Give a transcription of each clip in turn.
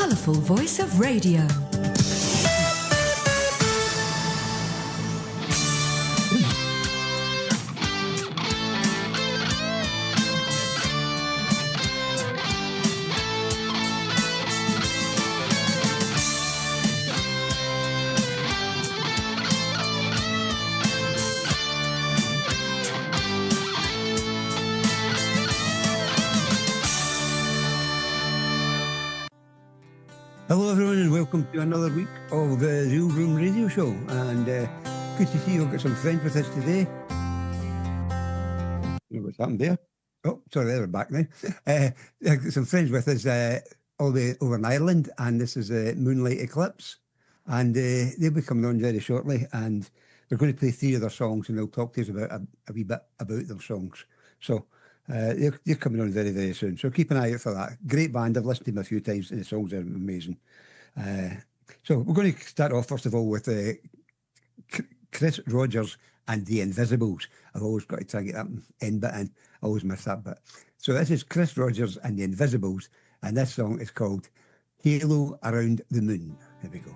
colourful voice of radio. Hello everyone and welcome to another week of the Real Room Radio Show, and good to see you've got some friends with us today. I don't know what's happened there. Oh, sorry, they're back now. I've got some friends with us all the way over in Ireland, and this is Moonlight Eclipse, and they'll be coming on very shortly, and they're going to play 3 of their songs, and they'll talk to us about a wee bit about their songs. So they're coming on very, very soon. So keep an eye out for that. Great band. I've listened to them a few times and the songs are amazing. So we're going to start off, first of all, with Chris Rogers and the Invisibles. I've always got to try and get that end bit in. I always miss that bit. So this is Chris Rogers and the Invisibles, and this song is called Halo Around the Moon. Here we go.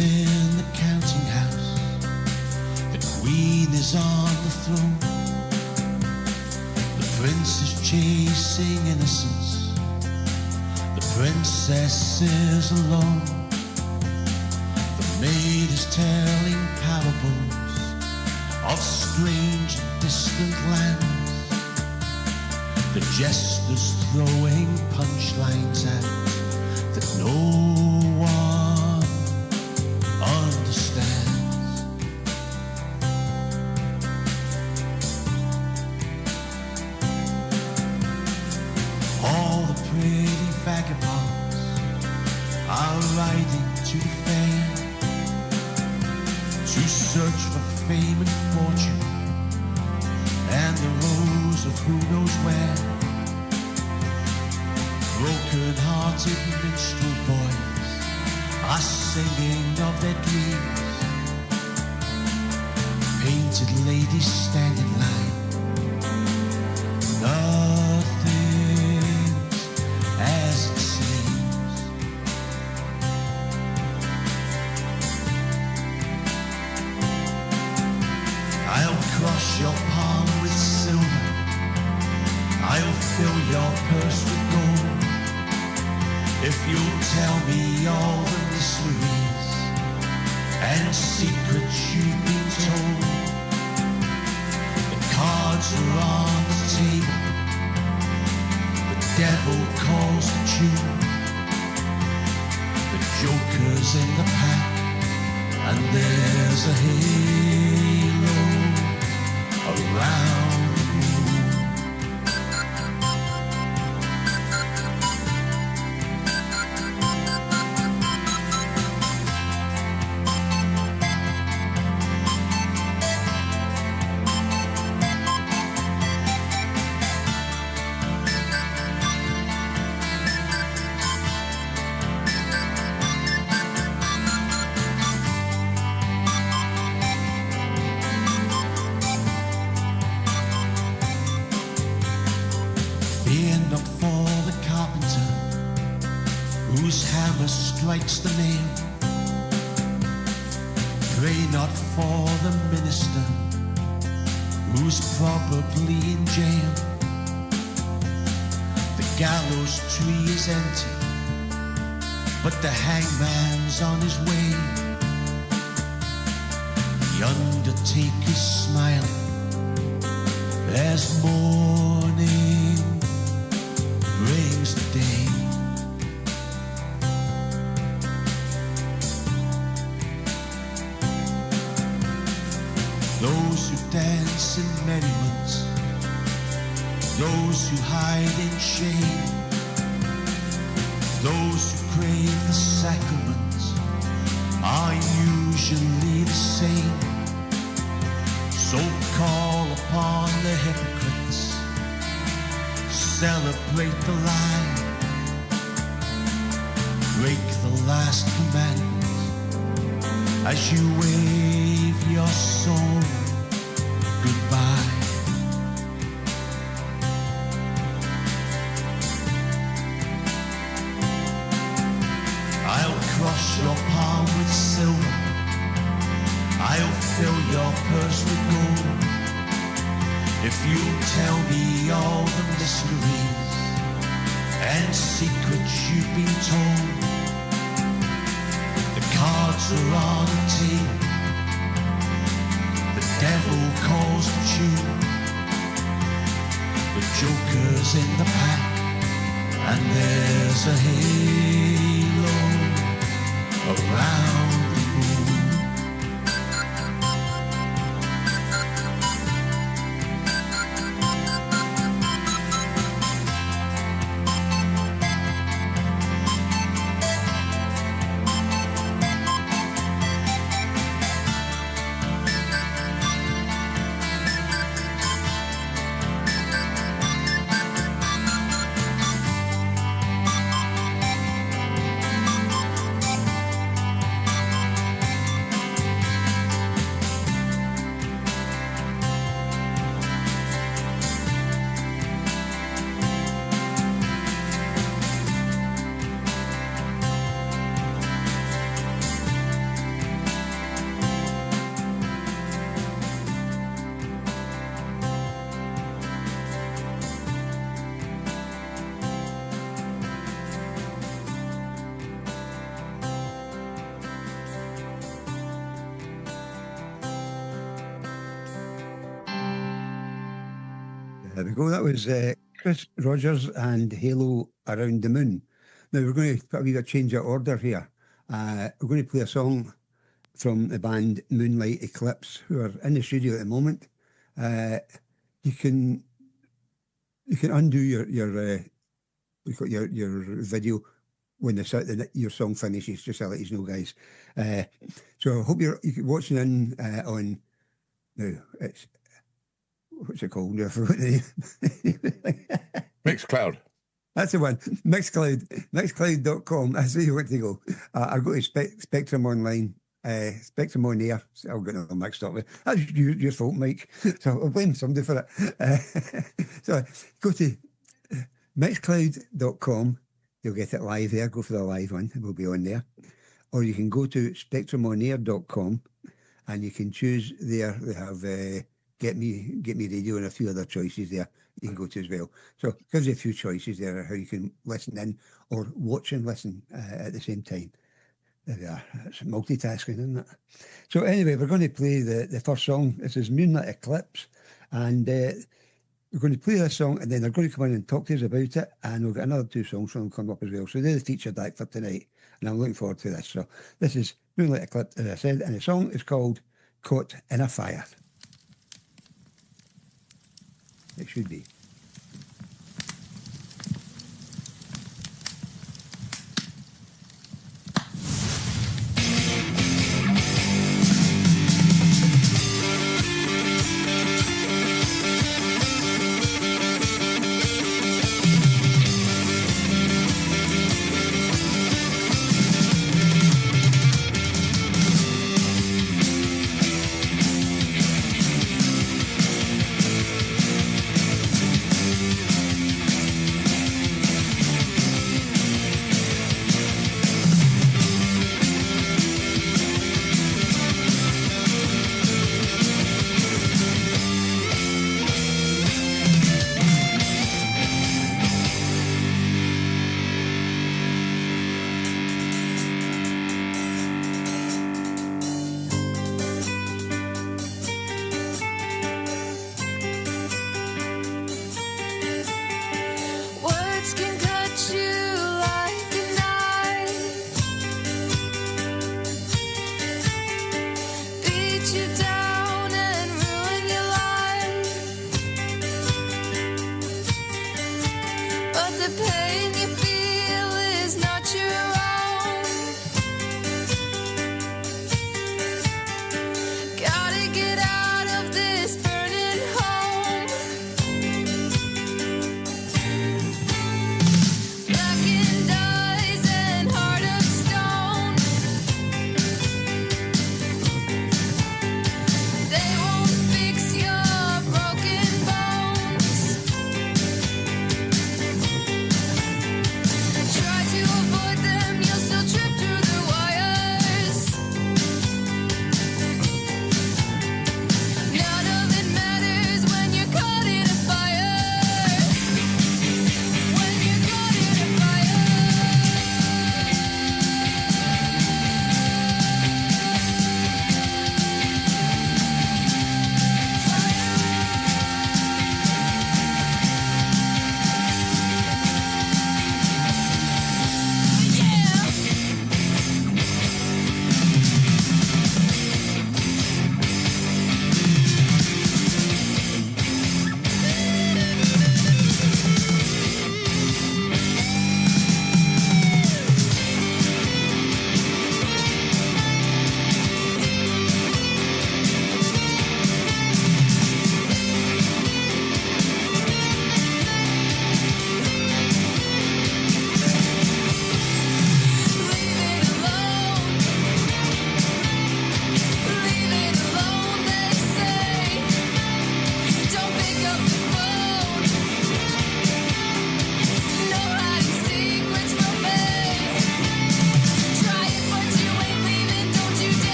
In the counting house, the queen is on the throne, the prince is chasing innocence, the princess is alone, the maid is telling parables of strange and distant lands, the jester's throwing punchlines at that no one understands. All the pretty vagabonds are riding to the fair to search for fame and fortune and the rose of who knows where. Broken-hearted minstrel boys are singing of their dreams. Painted ladies stand in line. Nothing's as it seems. I'll cross your palm with silver, I'll fill your purse with gold, if you'll tell me all the mysteries and secrets you've been told. The cards are on the table, the devil calls the tune, the joker's in the pack, and there's a halo around the moon. Strikes the nail. Pray not for the minister who's probably in jail. The gallows tree is empty, but the hangman's on his way. The undertaker's smiling as morning brings the day. Those who dance in merriments, those who hide in shame, Those who crave the sacraments are usually the same. So call upon the hypocrites, celebrate the lie, break the last commandment as you wave your soul goodbye. I'll cross your palm with silver, I'll fill your purse with gold, if you'll tell me all the mysteries and secrets you've been told. The cards are on the table, the devil calls the tune, the joker's in the pack, and there's a halo around the moon. There we go. That was Chris Rogers and Halo Around the Moon. Now we're going to put a wee bit of change of order here. We're going to play a song from the band Moonlight Eclipse, who are in the studio at the moment. You can undo your video when your song finishes, just to let you know, guys. So I hope you're watching in on now. It's what's it called? I forgot the name. Mixcloud. That's the one. Mixcloud.com. That's where you want to go. I'll go to Spectrum Online. Spectrum on air. I'll get it all mixed up with. That's your fault, Mike. So I'll blame somebody for it. So go to Mixcloud.com. You'll get it live there. Go for the live one. It will be on there. Or you can go to SpectrumOnAir.com and you can choose there. They have Get Me Radio and a few other choices there you can go to as well. So it gives you a few choices there of how you can listen in or watch and listen at the same time. There we are. It's multitasking, isn't it? So anyway, we're going to play the first song. This is Moonlight Eclipse. And we're going to play this song and then they're going to come in and talk to us about it. And we'll get another two songs from them come up as well. So they're the featured act for tonight. And I'm looking forward to this. So this is Moonlight Eclipse, as I said. And the song is called Caught in a Fire. It should be.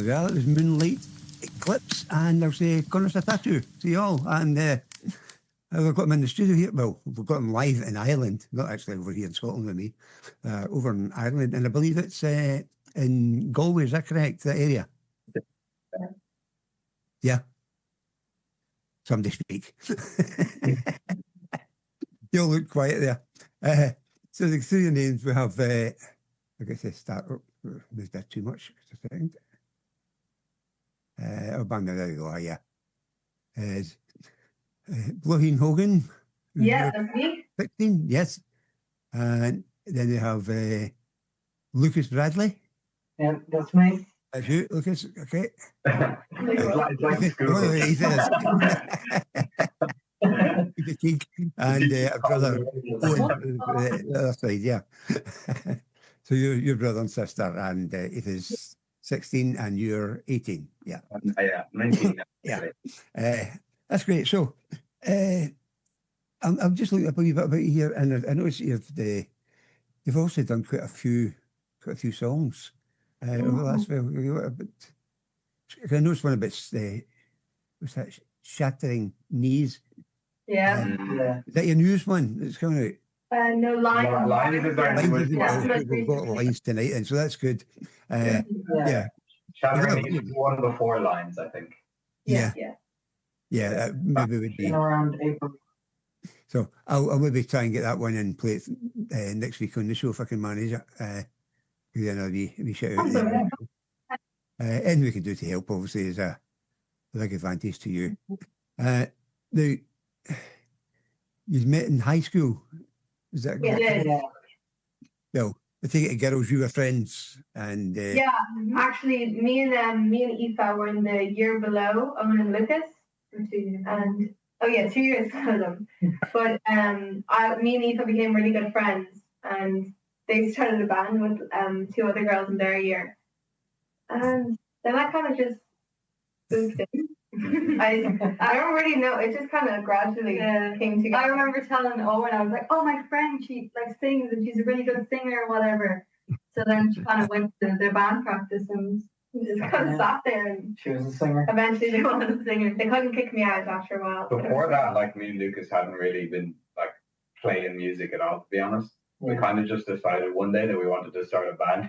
we are. It was Moonlight Eclipse, and there's Connors a Tattoo to you all. And we've got him in the studio here. Well, we've got him live in Ireland, not actually over here in Scotland with me, over in Ireland. And I believe it's in Galway, is that correct, that area? Yeah. Somebody speak. You all look quiet there. So the three names we have, I guess I start up, there's that too much, just a second. Oh, bang, there we go, yeah. Bloheen Hogan. Yeah, that's me. 16, yes. And then we have Lucas Bradley. Yeah, that's me. That's you, Lucas, okay. It's like school. Oh, he says. And a brother Owen, the other side, yeah. So you're your brother and sister, and it is 16 and you're 18, yeah. Yeah, 19. Yeah, that's great. So I'm just looking up a wee bit about you here, and I noticed you've also done quite a few songs over the last while. I noticed one about what's that? Shattering Knees. Yeah. Yeah. Is that your news one? It's coming out. No, Line. Line is exactly what We've got lines tonight, and so that's good. Yeah. Shattering is one before Lines, I think. Yeah. That maybe would be Around April. so. I'll maybe try and get that one and play it next week on the show if I can manage it. Then I'll be shout out there. Anything we can do to help, obviously, is a big advantage to you. Now, you met in high school. Is that correct? Yeah. Well, I take it, girls, you were friends, and Yeah, actually, me and Aoife were in the year below Owen and Lucas, and 2 years below them. But me and Aoife became really good friends, and they started a band with 2 other girls in their year, and then I kind of just moved in. I don't really know. It just kind of gradually came together. I remember telling Owen, I was like, "Oh, my friend, she like sings and she's a really good singer or whatever." So then she kind of went to their band practice and we just kind of sat there, and She was a singer. eventually they wanted to sing. They couldn't kick me out after a while. Before that, like, me and Lucas hadn't really been like playing music at all, to be honest. We kind of just decided one day that we wanted to start a band.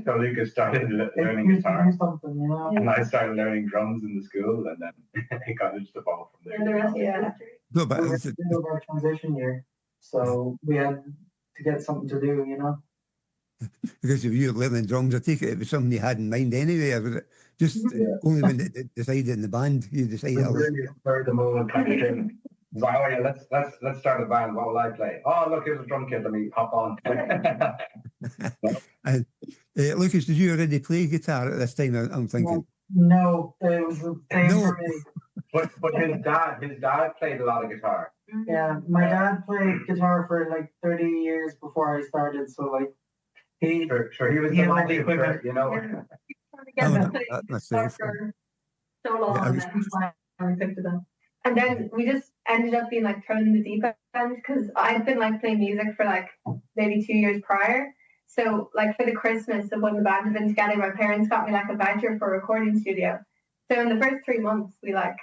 so Lucas started learning guitar, Something, you know. and I started learning drums in the school, and then it kind of just evolved from there. And the rest is history. no, but We were in the middle of our transition year, so we had to get something to do, you know. because if you were learning drums, I take it was something you had in mind anyway, or was it just only when they decided in the band you decided? It was really spur of the moment kind of thing. It's like, oh yeah, let's start a band. What will I play? Oh look, here's a drum kit. Let me hop on. And Lucas, did you already play guitar at this time? I'm thinking. No, it was the same for me. But his dad played a lot of guitar. Yeah, my dad played guitar for like 30 years before I started, so like he Sure, he was He the had all the multi equipment. you know. That's fair. so long Yeah, I and was- then finally picked it up. And then we just ended up being like thrown in the deep end because I'd been like playing music for like maybe 2 years prior. So like for the Christmas of when the band had been together, my parents got me like a voucher for a recording studio. So in the first 3 months, we like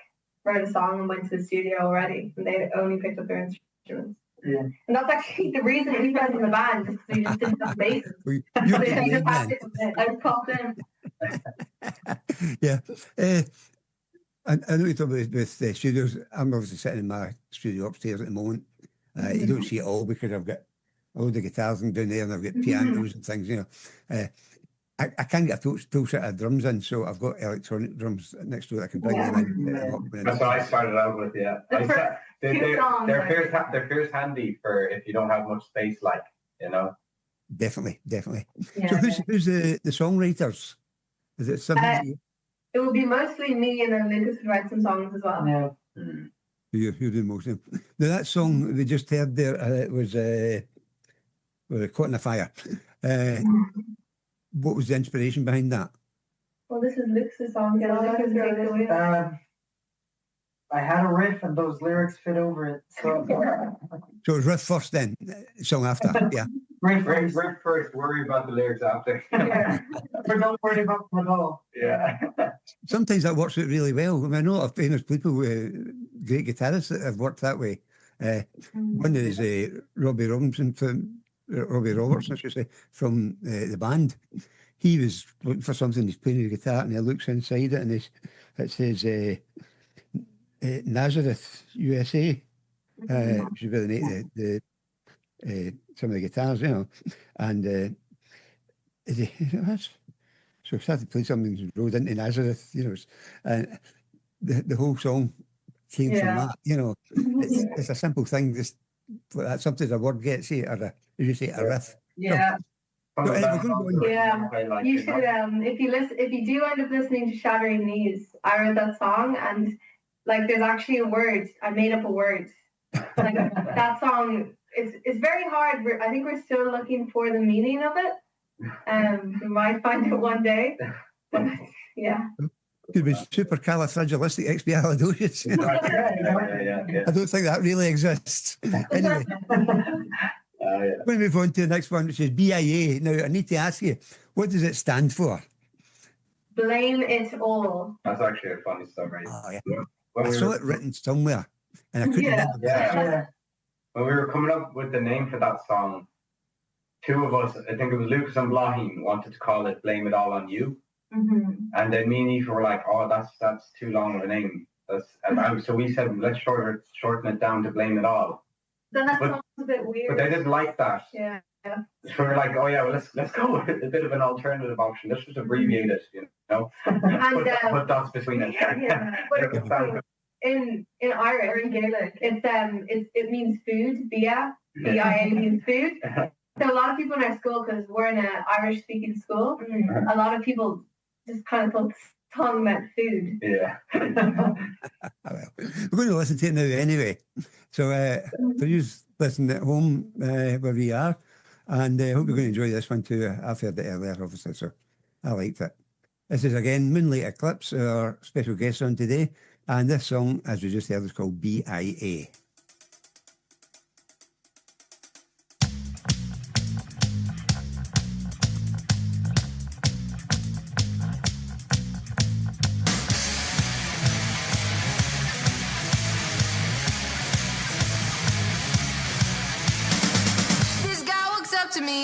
wrote a song and went to the studio already, and they only picked up their instruments. Yeah. And that's actually the reason we went in the band, because we just didn't have basses. You So could they learn just had then. to- I popped in. Yeah. I know you talk about with the studios. I'm obviously sitting in my studio upstairs at the moment. You don't see it all because I've got all the guitars and down there, and I've got pianos and things. You know, I can't get a full set of drums in, so I've got electronic drums next to it. I can bring them in. That's what I started out with. Yeah, The first few songs, they're fierce handy for if you don't have much space, like, you know. Definitely. So Yeah. who's the songwriters? Is it somebody It would be mostly me, and then Lucas would write some songs as well. yeah. who do most of them? Now that song we just heard there, it was Caught in a Fire. What was the inspiration behind that? Well, this is Lucas's song. So Lucas wrote it. I had a riff and those lyrics fit over it. So So it was riff first, then song after. Yeah. Riff Riff first. first, worry about the lyrics after. Yeah. But don't worry about them at all. Yeah. Sometimes that works out really well. I mean, I know a lot of famous people, great guitarists that have worked that way. One is Robbie Robertson, I should say, from the band. He was looking for something, he's playing the guitar, and he looks inside it, and it says Nazareth, USA, which is where they make some of the guitars, you know. And so I started playing something and rode into Nazareth, you know, and the whole song came from that, you know. It's a simple thing, just that sometimes a word gets you, or as you say, a riff. Yeah. So, we're going to go on. Yeah, you should. If you do end up listening to Shattering Knees, I wrote that song, and like, there's actually a word. I made up a word. Like that song, it's very hard. I think we're still looking for the meaning of it. We might find it one day. But yeah. Could be supercalifragilisticexpialidocious. You know? Yeah. I don't think that really exists. Anyway. We're going to move on to the next one, which is BIA. Now, I need to ask you, what does it stand for? Blame it all. That's actually a funny story. Oh, yeah. When I we saw were, it written somewhere, and I couldn't remember. Yeah. when we were coming up with the name for that song, two of us, I think it was Lucas and Blahin, wanted to call it Blame It All On You. And then me and Aoife were like, oh, that's too long of a name. So we said, let's shorten it down to Blame It All. Then that sounds a bit weird. But they didn't like that. Yeah. So we're like, oh yeah, well, let's go with a bit of an alternative option. Let's just abbreviate it, you know. Put dots between it. But in Irish or in Gaelic, it means food. Bia, B-I-A means food. So a lot of people in our school, because we're in an Irish-speaking school, a lot of people just kind of thought the song meant food. Yeah. Well, we're going to listen to it now anyway. So for you listening at home where we are, and I hope you're going to enjoy this one too. I've heard it earlier, obviously, so I liked it. This is again Moonlight Eclipse, our special guest on today, and this song, as we just heard, is called BIA.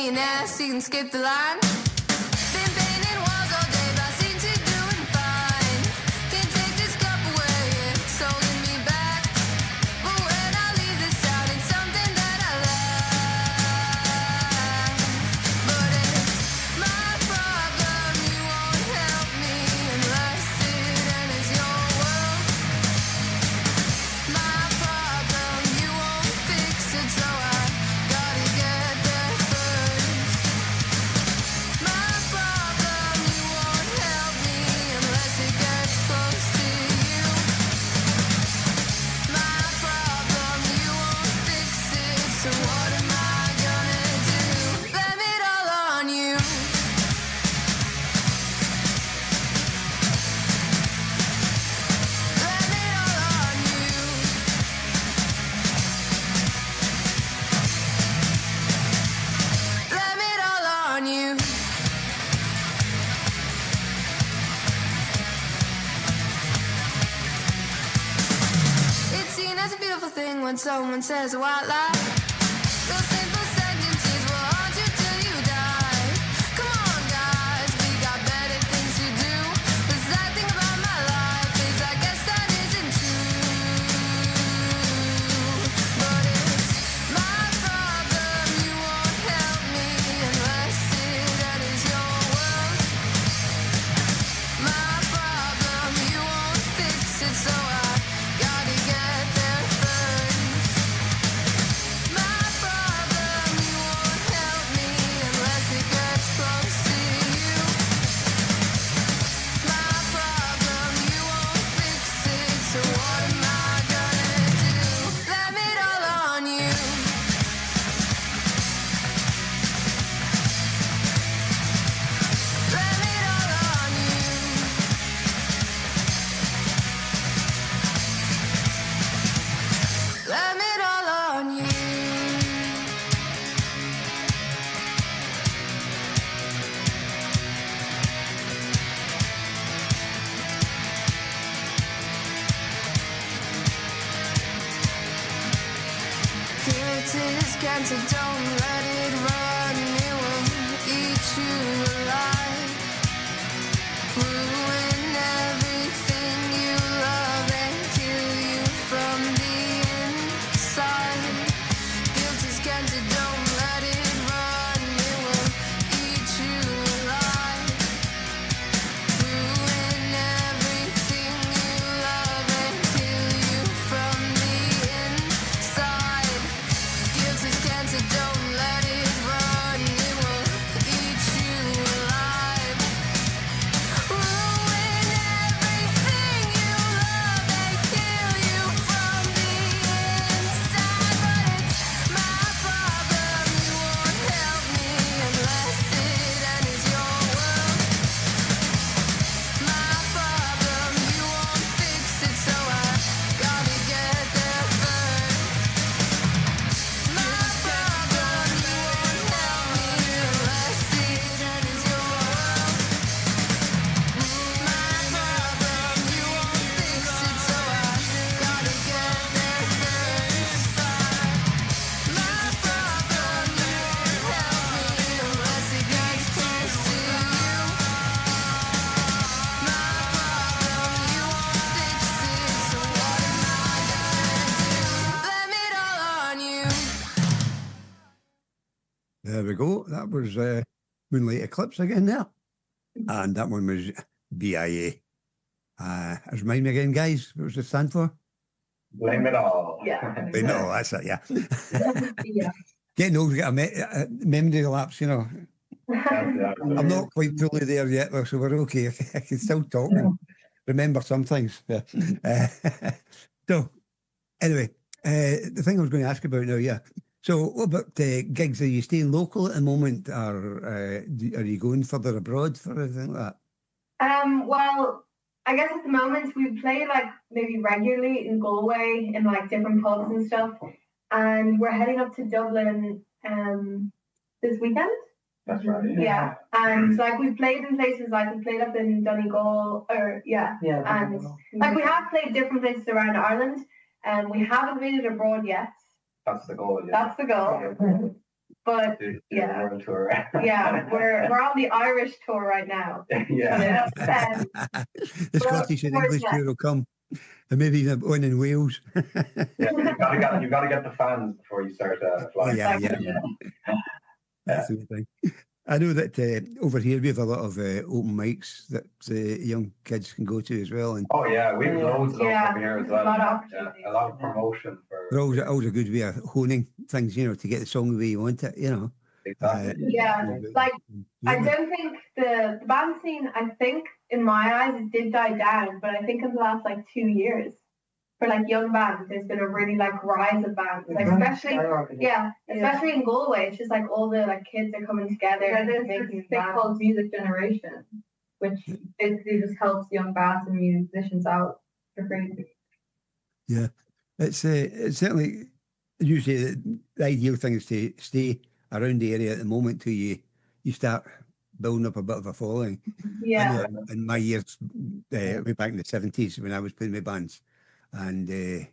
Nasty and skip the line. Been painting walls all day, but seem to doing fine. Can't take this cup away, it's holding me back. But when I leave this town, it's something that I like. But it's my problem, you won't help me unless it enters your world. My problem, you won't fix it, so I gotta get there first. My problem, you won't help me unless it gets close to you. My problem, you won't fix it, so what am I gonna do? Blame it all on you. Blame it all on you. Blame it all on you. It's seen as a beautiful thing when someone says a white lie. Those simple sentences will haunt you till you die. Come on, guys, we got better things to do. The sad thing about my life is I guess that isn't true. But it's my problem, you won't help me unless it enters your world. My problem, you won't fix it, so I gotta get there first. My problem, Guilt is cancer, don't let it run. It will eat you alive. Ruin everything you love and kill you from the inside. Guilt is cancer, don't let it run. It will eat you alive. Ruin everything you love and kill you from the inside. Guilt is cancer, don't let it run. It will eat you alive. Ruin everything you love and kill you from the inside. But it's my problem. You won't help me unless it enters your world. My problem, you won't fix it, so I gotta get there first. My problem, you won't help me unless it enters your world. My problem, you won't fix it, so I gotta get there first. My problem, you won't help me unless it gets close to you. My problem, you won't fix it, so what am I gonna do? Blame it all on you. There we go. That was Moonlight Eclipse again there. And that one was BIA. Remind me again, guys, what does it stand for? Blame it all. Yeah. Blame it all, that's it, yeah. Yeah. Getting old, get a memory lapse, you know. I'm not quite fully there yet, though, so we're okay. I can still talk and remember some things. Yeah. So, anyway, the thing I was going to ask about now, yeah. So, what about gigs? Are you staying local at the moment, or are you going further abroad for anything like that? Well, I guess at the moment we play like maybe regularly in Galway in like different pubs and stuff, and we're heading up to Dublin this weekend. That's right. Yeah, and like we played in places like we played up in Donegal, or Yeah. and like we have played different places around Ireland, and we haven't made it abroad yet. That's the goal. Yeah. That's the goal. But Do yeah. the world tour. yeah, we're on the Irish tour right now. Yeah. Yeah. The Scottish and English tour will come, and maybe even one in Wales. Yeah, you gotta get the fans before you start flying. Yeah. That's the thing. I know that over here we have a lot of open mics that young kids can go to as well, and Oh yeah, we have loads of those Yeah, over here as a well. lot of Yeah, opportunities. a lot of promotion for they're always a good way of honing things, you know, to get the song the way you want it, you know. exactly. Yeah, like I don't think the band scene, I think in my eyes it did die down, but I think in the last like 2 years for like young bands there's been a really like rise of bands, like especially in Galway. It's just like all the like kids are coming together. Yeah, and there's making this thing bands. called Music Generation, which basically just helps young bands and musicians out for free. Yeah, it's certainly usually the ideal thing is to stay around the area at the moment till you start building up a bit of a following. Yeah, I know in my years, way back in the 70s when I was playing with bands, and you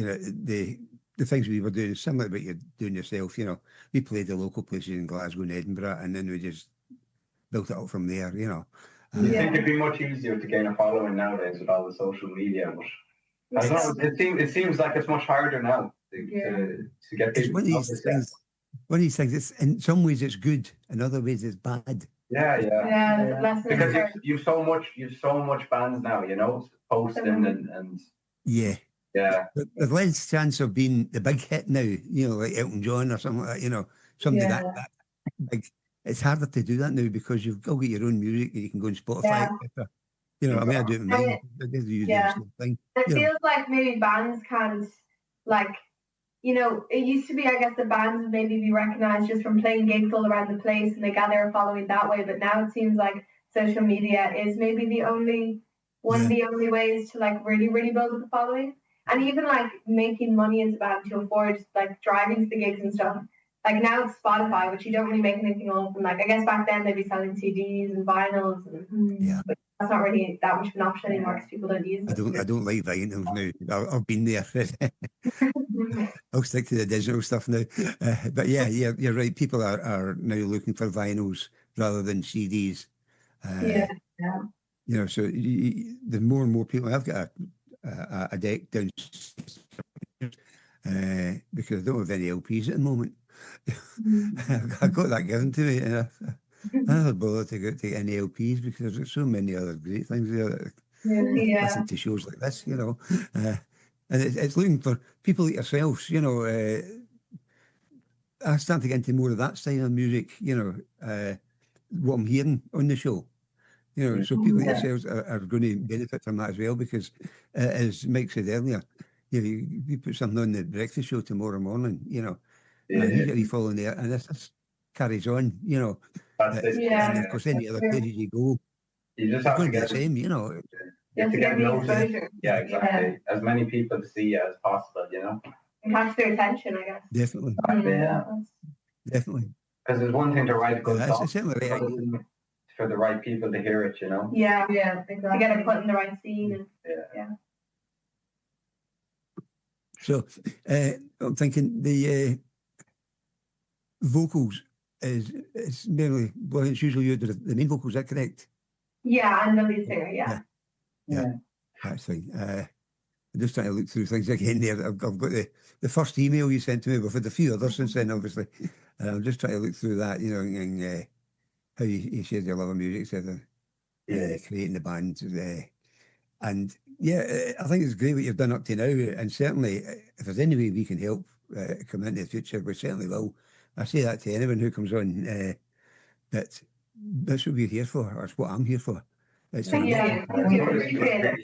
know the things we were doing is similar to what you're doing yourself. You know, we played the local places in Glasgow and Edinburgh, and then we just built it up from there. You know. You think it'd be much easier to gain a following nowadays with all the social media, but I don't know. It seems like it's much harder now to get It's people. one of these things. One of these things. It's in some ways it's good, in other ways it's bad. Yeah. yeah. Less Because than you've so much bands now, you know, posting and Yeah. yeah. There's less chance of being the big hit now, you know, like Elton John or something like that, you know, somebody that big. It's harder to do that now because you've all got your own music and you can go on Spotify. Yeah. You know, I mean, I do it in mine. I do use the same thing. It You know, feels like maybe bands can't, like, you know, it used to be, I guess, the bands would maybe be recognised just from playing gigs all around the place and they gather a following that way. But now it seems like social media is maybe the only one of the only ways to like really, really build up a following. And even like making money as a band to afford like driving to the gigs and stuff. Like now it's Spotify, which you don't really make anything off. And like I guess back then they'd be selling CDs and vinyls, and but that's not really that much of an option anymore because people don't use it. I don't like vinyls now. I've been there. I'll stick to the digital stuff now. But yeah, you're right. People are now looking for vinyls rather than CDs. Yeah. You know, so the more and more people. I've got a deck downstairs because I don't have any LPs at the moment. I got that given to me, and I never bothered to get any LPs because there's so many other great things there. That listen to shows like this, you know, and it's looking for people like yourselves. You know, I start to get into more of that style of music. You know, what I'm hearing on the show. You know, so people like yourselves are going to benefit from that as well because, as Mike said earlier, you know, you put something on the breakfast show tomorrow morning, you know, and you get a following there, and this carries on, you know. That's it. And of course, any other places you go, you just have to get get the same, you know. You have to get noticed. exposure. Yeah, exactly. As many people to see as possible, you know. And catch their attention, I guess. Definitely, definitely. Because there's one thing to write a good song, it's certainly right. for the right people to hear it, you know. Yeah, exactly. To get it put in the right scene. And, So I'm thinking the vocals it's mainly, well, it's usually you do the main vocals. Is that correct? Yeah, and the lead singer. Yeah. That's fine. I'm just trying to look through things again there. I've got the first email you sent to me. We've had a few others since then, obviously. I'm just trying to look through that, you know, and how you shared your love of music, etc. Creating the band. And yeah, I think it's great what you've done up to now. And certainly, if there's any way we can help come into the future, we certainly will. I say that to anyone who comes on, that that's what we're here for. That's what I'm here for. It's Thank you. Appreciate it.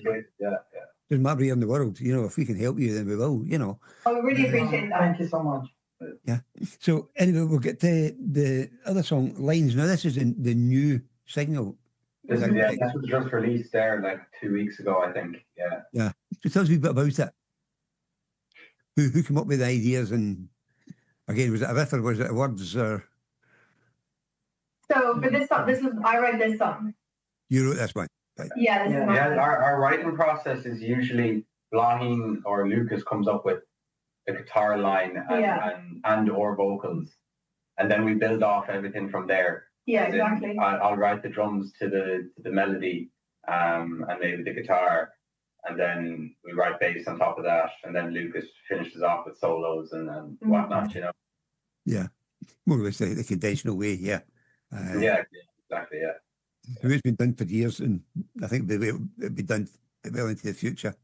Doesn't matter where in the world, you know, if we can help you, then we will, you know. Oh, we really appreciate that. Thank you so much. Yeah. So anyway, we'll get to the other song, Lines. Now, this is the new single. This was just released there like 2 weeks ago, I think. Yeah. So tell us a wee bit about it. Who came up with the ideas, and again, was it a riff or was it words? Or So for this song, I wrote this song. you wrote this one, right? Yeah, this is my song. Our writing process is usually Blahin or Lucas comes up with a guitar line and or vocals, and then we build off everything from there. Yeah, As in, exactly. I'll write the drums to the melody, and maybe the guitar, and then we write bass on top of that, and then Lucas finishes off with solos and whatnot, you know. Yeah, more or less the conventional way. Yeah. Exactly. Yeah. It's been done for years, and I think it'll be done well into the future.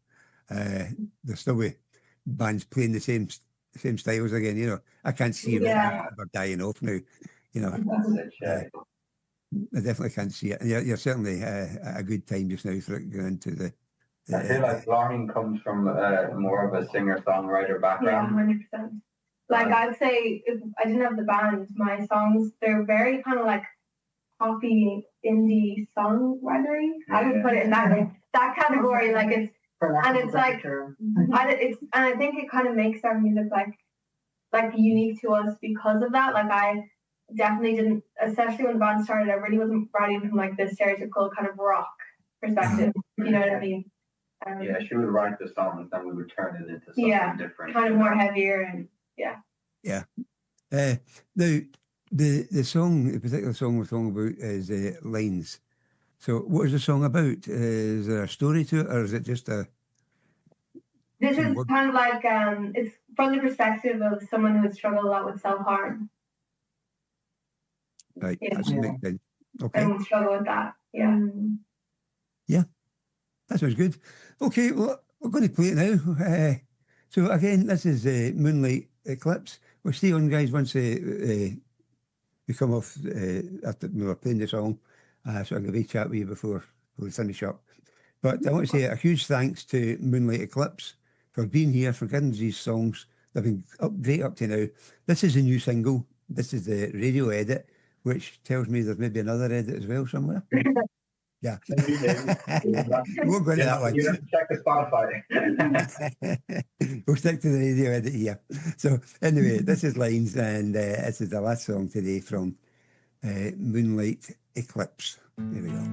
There's still bands playing the same styles again. You know, I can't see it ever dying off now. You know, I definitely can't see it. And you're certainly a good time just now for it going into the. I feel like Blahin comes from more of a singer-songwriter background. Yeah, 100%. Like I'd say, if I didn't have the band, my songs, they're very kind of like poppy indie songwritery. I would put it in that category. Like it's like and I think it kind of makes our music like unique to us because of that. Like I definitely didn't, especially when the band started, I really wasn't writing from like the stereotypical kind of rock perspective. You know what I mean? She would write the songs, then we would turn it into something different. Kind of more heavier and Yeah. Now, the song, the particular song we're talking about is Lines. So what is the song about? Is there a story to it, or is it just a... This is kind of like, it's from the perspective of someone who has struggled a lot with self-harm. Right, that's a big thing. Okay. And struggle with that, yeah. Yeah, that sounds good. Okay, well, we're going to play it now. So again, this is Moonlight Eclipse. We'll stay on, guys, once we come off after we were playing the song. So I'm going to chat with you before we finish up. But I want to say a huge thanks to Moonlight Eclipse for being here, for giving us these songs. They've been great up to now. This is a new single. This is the radio edit, which tells me there's maybe another edit as well somewhere. Yeah. We won't go into that one. You have to check the Spotify. We'll stick to the radio edit here. So anyway, this is Lines, and this is the last song today from Moonlight Eclipse. There we go.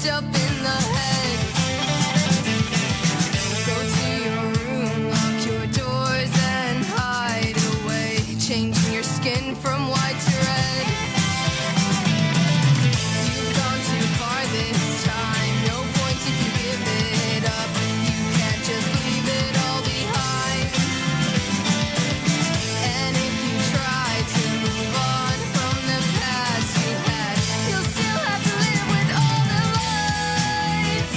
wrapped up in the head. Go to your room, lock your doors and hide away, changing your skin from white to red. You've gone too far this time, no point if you give it up. You can't just leave it all behind. And if you try to move on from the past you had, you'll still have to live with all the lies.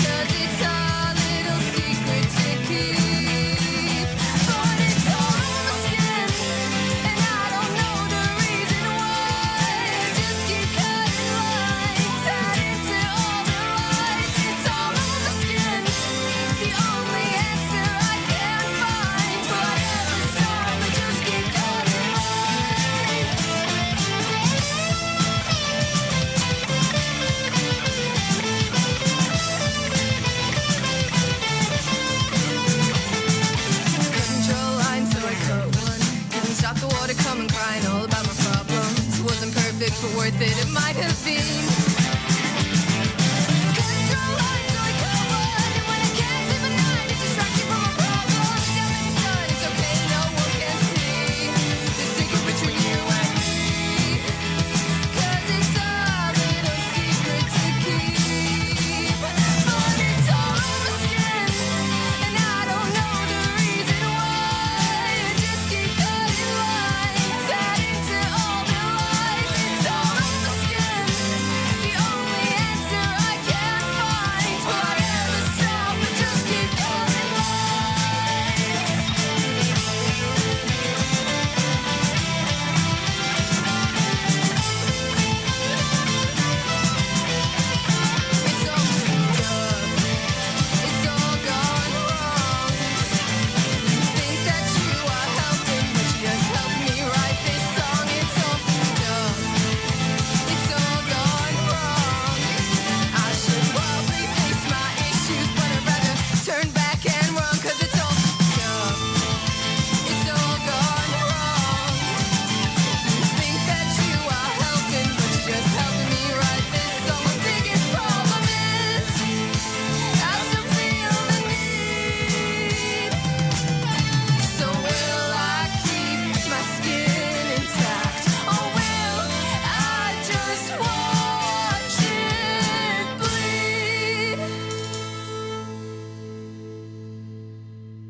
'Cause it's a little secret to keep. But it's all on my skin, and I don't know the reason why. Just keep cutting lines, add into all the lies. It's all on my skin, the only answer I can find. Will I ever stop and just keep cutting lines? Couldn't draw a line, so I cut one. Couldn't stop the water coming, crying all about my problems. Wasn't perfect, but worth it, it might have been. Couldn't draw a line, so I cut one. And when I can't sleep at night, it distracts me from my problems. Damage done, it's okay, no one can see the secret between you and me. 'Cause it's a little secret to keep. But it's all on my skin, and I don't know the reason why. Just keep cutting lines, add into all the lies. It's all on my skin, the only answer I can find. Will I ever stop and just keep cutting lines? It's all picked up, it's all gone wrong. You think that you are helping, but you just helped me write this song. It's all picked up, it's all gone wrong. I should probably face my issues, but I'd rather turn back and run. 'Cause it's all picked up, it's all gone wrong. You think that you are helping, but you're just helping me write this song. My biggest problem is I still feel the need. So will I keep my skin intact, or will I just watch it bleed?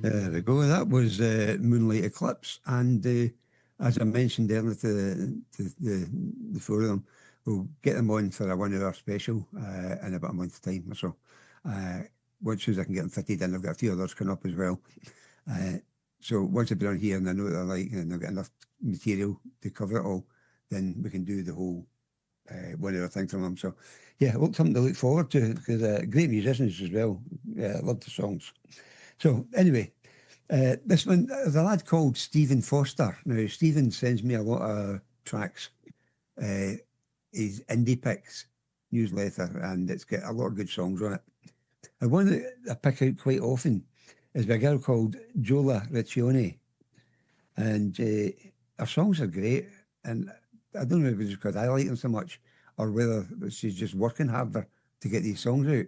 There we go. That was Moonlight Eclipse, and as I mentioned earlier to the four of them, we'll get them on for a 1 hour special in about a month's time or so. Once as I can get them fitted in, I've got a few others coming up as well. So once I've been on here and I know what they're like and I've got enough material to cover it all, then we can do the whole 1 hour thing from them. So yeah, something to look forward to, because great musicians as well. Yeah, I love the songs. So anyway, this one, there's a lad called Stephen Foster. Now, Stephen sends me a lot of tracks. His Indie Picks newsletter, and it's got a lot of good songs on it. And one that I pick out quite often is by a girl called Jola Riccione. And her songs are great. And I don't know if it's because I like them so much or whether she's just working harder to get these songs out.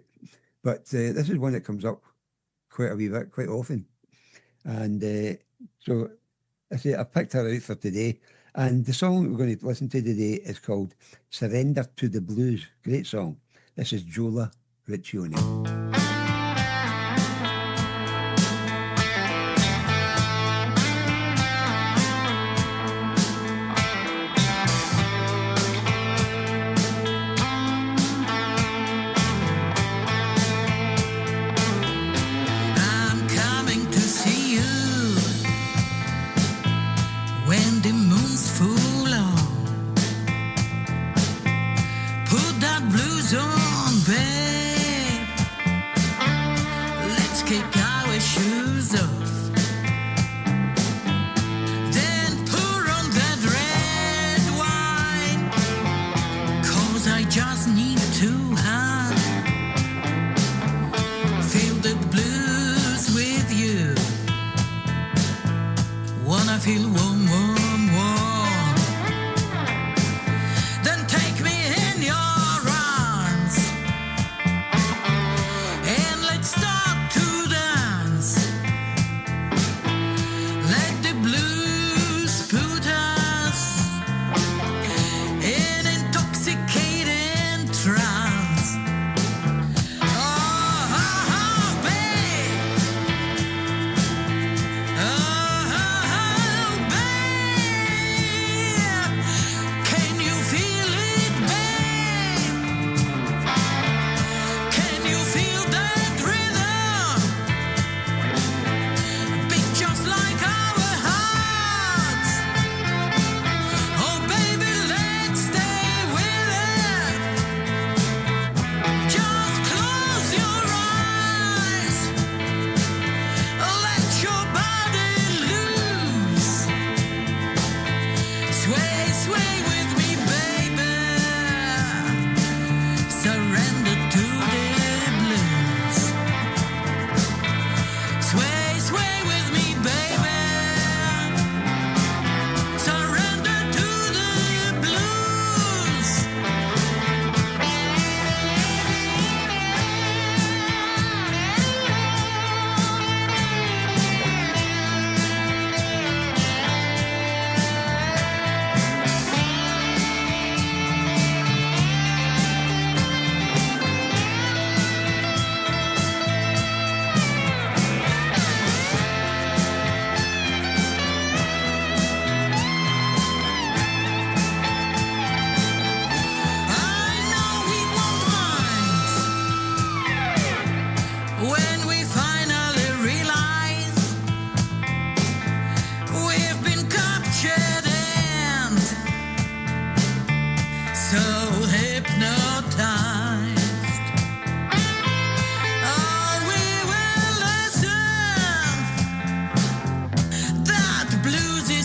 But this is one that comes up quite a wee bit, quite often. And so I picked her out for today. And the song that we're going to listen to today is called Surrender to the Blues. Great song. This is Jola Riccione.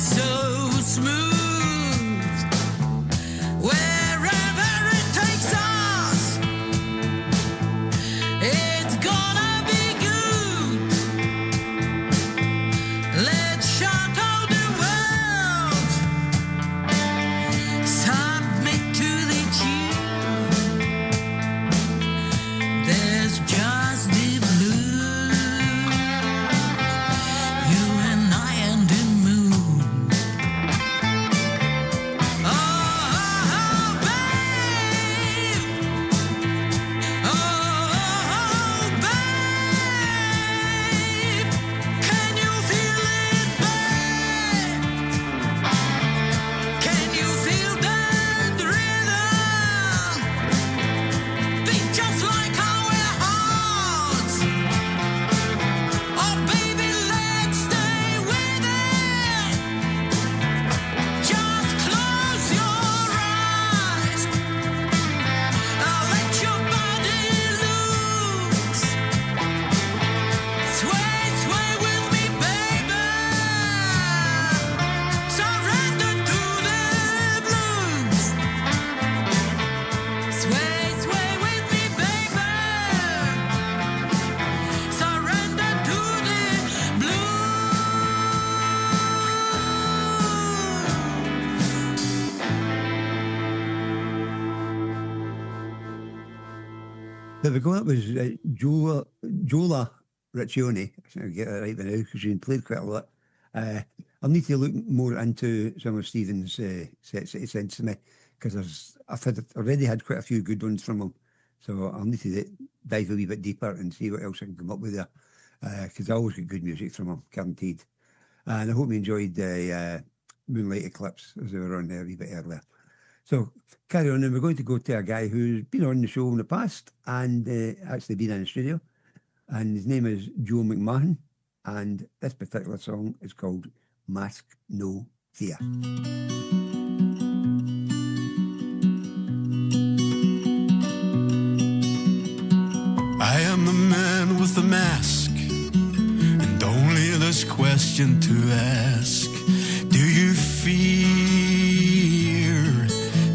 so smooth. Wherever it takes us, it's gonna be good. Let's shout out the world, submit to the tune. There's just the blues, you and I and the moon. Oh, babe. Oh, babe. Can you feel it, babe? Can you feel that rhythm? Beat just like our hearts. Oh, baby, let's stay with it. Just close your eyes. Let your body loose. Sway, sway with me, baby. Surrender to the blues. Sway, sway with me, baby. Surrender to the There we go. That was Jola Riccione. I think I'll get that right by now because she's played quite a lot. I'll need to look more into some of Stephen's sets that he sends to me because I've already had quite a few good ones from him. So I'll need to dive a wee bit deeper and see what else I can come up with there because I always get good music from him, guaranteed. And I hope you enjoyed the Moonlight Eclipse as we were on there a wee bit earlier. So carry on, and we're going to go to a guy who's been on the show in the past and actually been in the studio. And his name is Joe McMahon. And this particular song is called Mask No Fear. I am the man with the mask, and only this question to ask. Do you fear?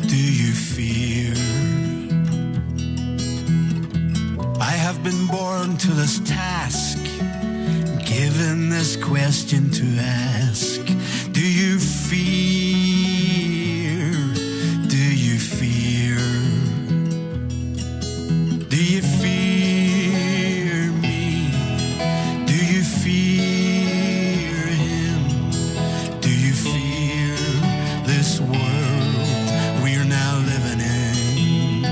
Do you fear? I have been born to this task, given this question to ask. Do you fear? Do you fear? Do you fear me? Do you fear him? Do you fear this world we're now living in?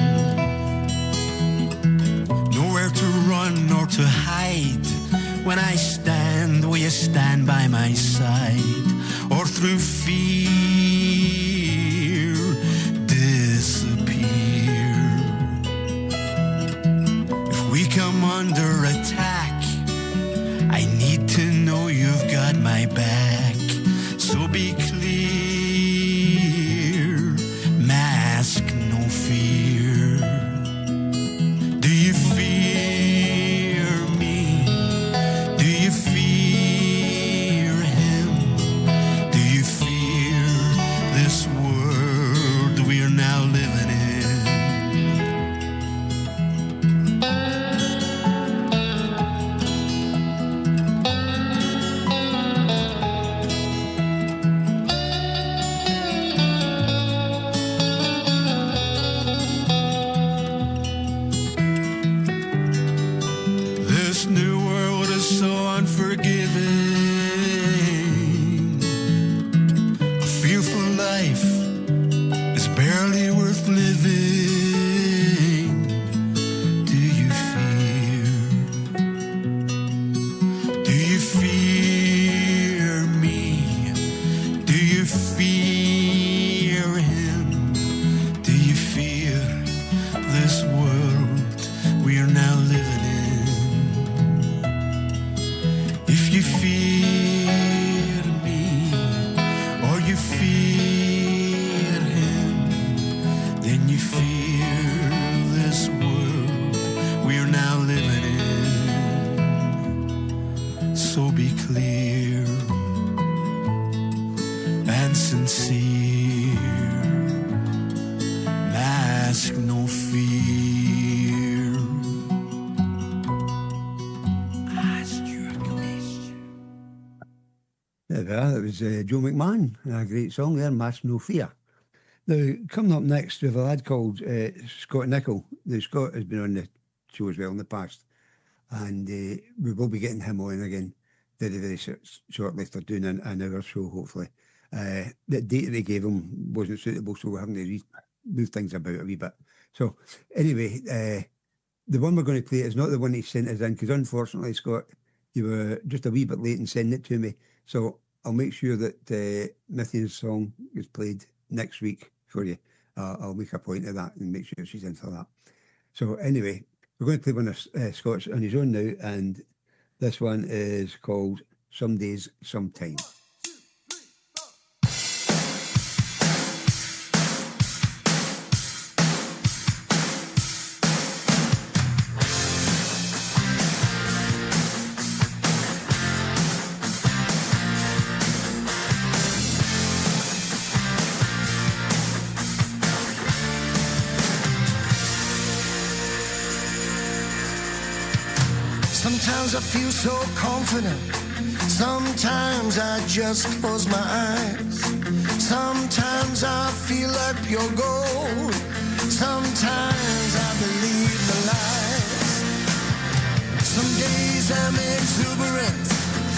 Nowhere to run nor to hide. When I stand, will you stand by my side? Or through fear disappear? If we come under attack, I need to know you've got my back. So be clear, mask no fear. Do you fear me? Do you fear him? Do you fear this world we're now living in? This new world is so unforgiving. A fearful life is barely worth living. Do you fear? Do you fear me? Do you fear him? Do you fear this world we are now living in? If you fear me or you fear him, then you fear this world we're now living in. So be clear, sincere. Ask no fear. Ask your question. There we are. That was Joe McMahon. A great song there, Mask No Fear. Now, coming up next, we have a lad called Scott Nicol. The Scott has been on the show as well in the past, and we will be getting him on again very, very shortly after doing an hour show, hopefully. The date that they gave him wasn't suitable, so we're having to move things about a wee bit. So, anyway, the one we're going to play is not the one he sent us in, because unfortunately, Scott, you were just a wee bit late in sending it to me. So, I'll make sure that Mithia's song is played next week for you. I'll make a point of that and make sure she's in for that. So anyway, we're going to play one of Scott's on his own now, and this one is called Some Days, Sometime. Sometimes I feel so confident. Sometimes I just close my eyes. Sometimes I feel like pure gold. Sometimes I believe the lies. Some days I'm exuberant.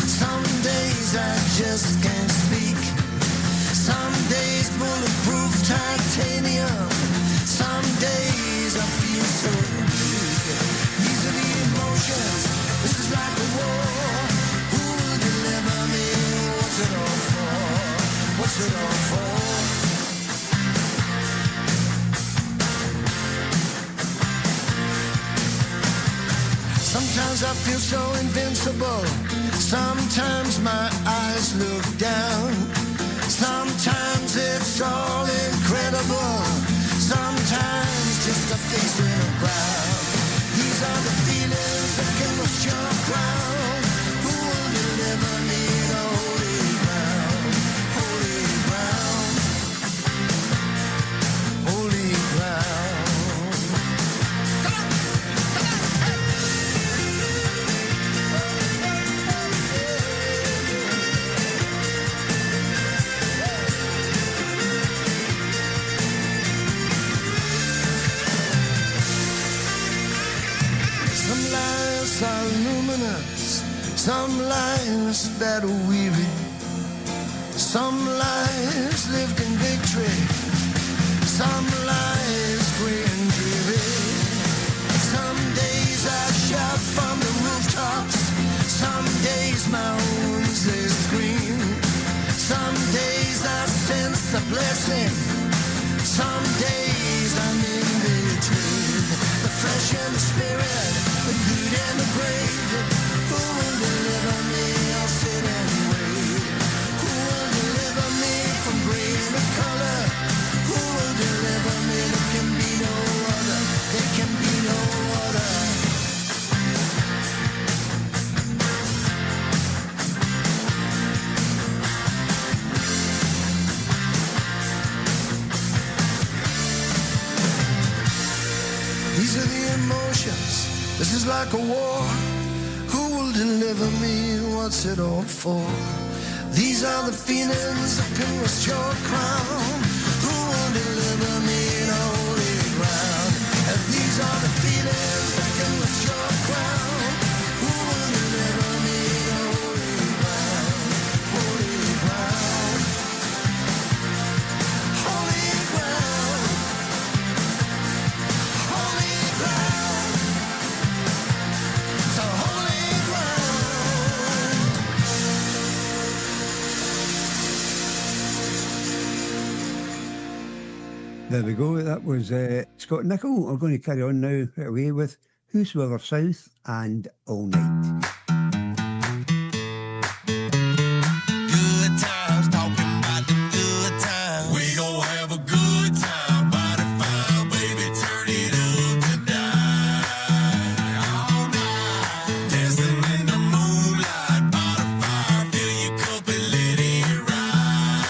Some days I just can't speak. Some days bulletproof titanium. Some days I feel so weak. These are the emotions. This is like a war. Who will deliver me? What's it all for? What's it all for? Sometimes I feel so invincible. Sometimes my eyes look down. Sometimes it's all incredible. Sometimes just a face in the ground. These are the feelings that can rush your crown. Who will deliver me the holy ground? Holy ground. Holy ground. Come on! Come on! Some lies are luminous, some lies that are weary, some lies lived in victory, some lies gray and dreary. Some days I shout from the rooftops, some days my wounds they scream, some days I sense a blessing, some days I'm in between, the flesh and the spirit, the good and the great. Who will deliver me? I'll sit and wait. Who will deliver me from gray to color? Who will deliver me? There can be no other. There can be no other. These are the emotions. This is like a war. Who will deliver me? What's it all for? These are the feelings that can rust your crown. Who will deliver me to holy ground? And these are the feelings that can rust your crown. Who will deliver me to holy ground? Holy ground. Holy ground. Holy ground. So holy ground. There we go. That was Scott Nicol. We're going to carry on now right away with Whosoever South and All Night. Good times, talking about the good times. We gon' have a good time, body fine, baby, turn it up tonight. All night, dancing in the moonlight, by the fire, fill your cup and let it ride.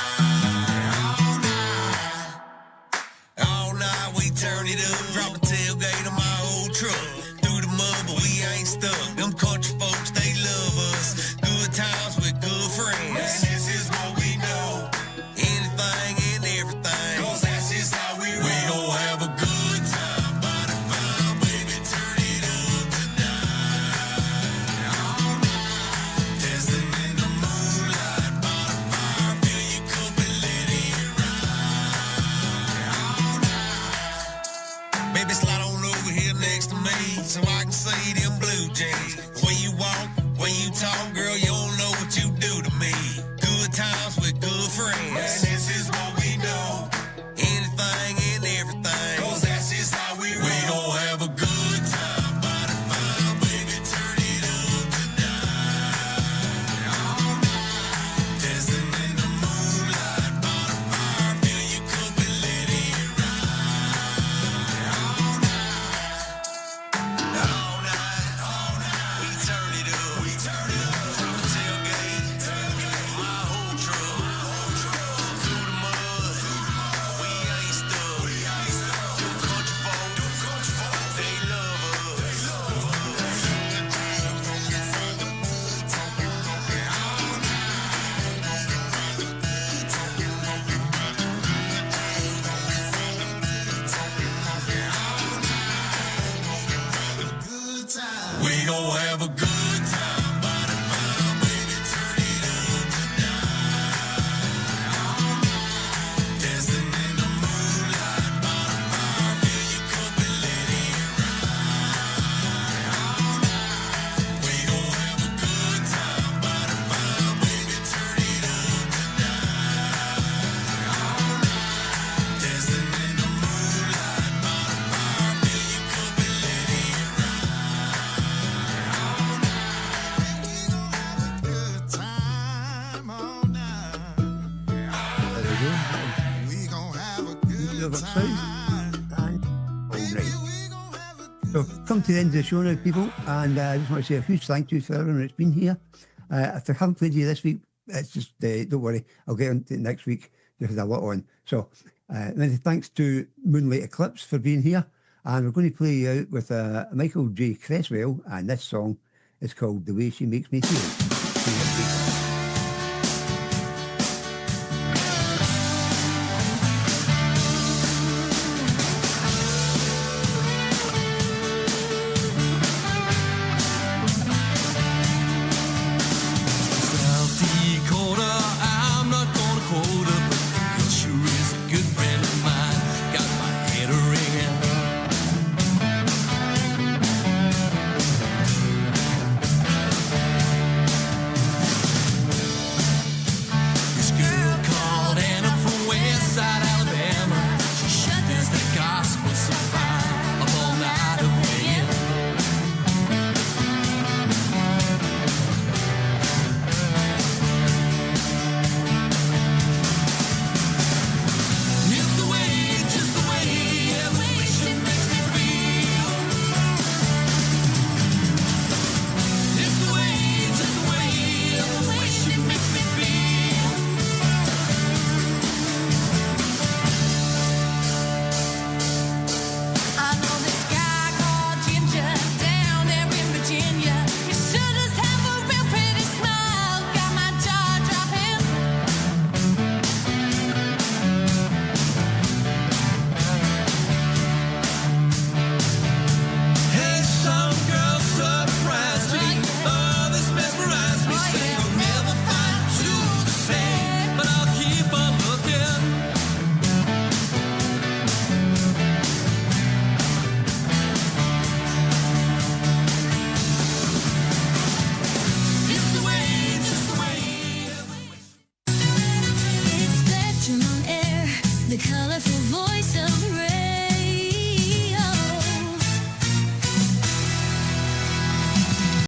baby, slide on over here next to me so I can see them blue jeans. When you walk, when you talk, girl, you don't know what you do to me. Good times with good friends. And this is what we do. Anything and everything. 'Cause that's just how we roll. We gon' have a good time by the fire, baby. Turn it up tonight. All night. Dancing in the moonlight by the fire. Fill your cup and let it ride. All night. All night. All night. We turn it up. We turn it up. From the tailgate. My whole truck. Through the mud. We ain't stuck. Them country folk. They love us. We gon' have a good time by the fire, baby. Turn it up tonight. All night. Dancing in the moonlight by the fire. Fill your cup and let it ride. All night. We gon' have a good time by the fire, baby. Turn it up tonight. All night. Dancing in the moonlight by the fire. Fill your cup and let it ride. All night. We gon' have a good time all night. There we go. We gon' have a Bit of good upside. time. And all right. We gon' have a So, come to the end of the show now, people, and I just want to say a huge thank you for everyone that's been here. If I haven't played you this week, it's just, don't worry, I'll get on to it next week. There's a lot on. So, many thanks to Moonlight Eclipse for being here, and we're going to play you out with Michael J. Cresswell, and this song is called The Way She Makes Me Feel.